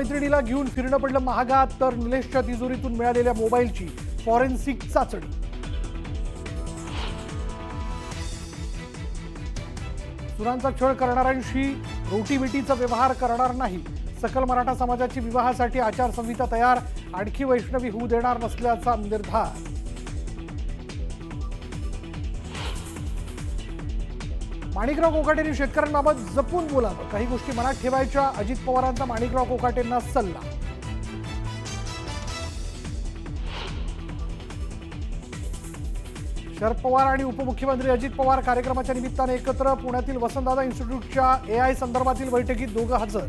मैत्रिणीला घेऊन फिरणं पडलं महागात, तर निलेशच्या तिजोरीतून मिळालेल्या मोबाईलची फॉरेन्सिक चाचणी. सुरांचा छळ करणाऱ्यांशी रोटीबिटीचा व्यवहार करणार नाही. सकल मराठा समाजाची विवाहासाठी आचारसंहिता तयार, आणखी वैष्णवी होऊ देणार नसल्याचा निर्धार. माणिकराव कोकाटेंनी शेतकऱ्यांबाबत जपून बोलावं, काही गोष्टी मनात ठेवायच्या. अजित पवारांचा माणिकराव कोकाटेंना सल्ला. शरद पवार आणि उपमुख्यमंत्री अजित पवार कार्यक्रमाच्या निमित्ताने एकत्र. पुण्यातील वसंतदादा इन्स्टिट्यूटच्या AI संदर्भातील बैठकीत दोघं हजर.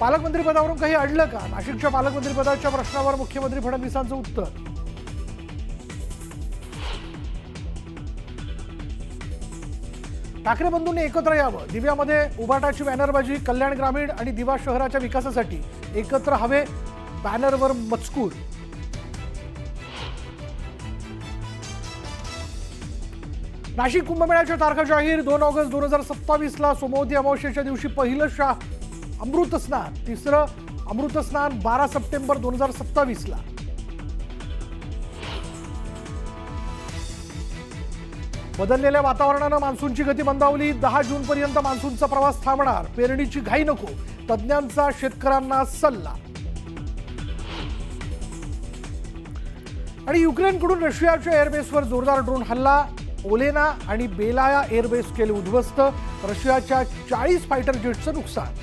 पालकमंत्रीपदावरून काही अडलं का? नाशिकच्या पालकमंत्रीपदाच्या प्रश्नावर मुख्यमंत्री फडणवीसांचं उत्तर. ठाकरे बंधूंनी एकत्र यावं, दिव्यामध्ये उभाटाची बॅनरबाजी. कल्याण ग्रामीण आणि दिवा शहराच्या विकासासाठी एकत्र हवे, बॅनरवर मजकूर. नाशिक कुंभमेळ्याच्या तारखा जाहीर. 2 ऑगस्ट 2027 सोमवती अमावस्येच्या दिवशी पहिलं अमृत स्नान, तिसरं अमृत स्नान 12 सप्टेंबर 2027. बदललेल्या वातावरणानं मान्सूनची गती मंदावली. 10 जूनपर्यंत मान्सूनचा प्रवास थांबणार. पेरणीची घाई नको, तज्ज्ञांचा शेतकऱ्यांना सल्ला. आणि युक्रेनकडून रशियाच्या एअरबेसवर जोरदार ड्रोन हल्ला. ओलेना आणि बेलाया एअरबेस केले उद्ध्वस्त. रशियाच्या 40 फायटर जेटचं नुकसान.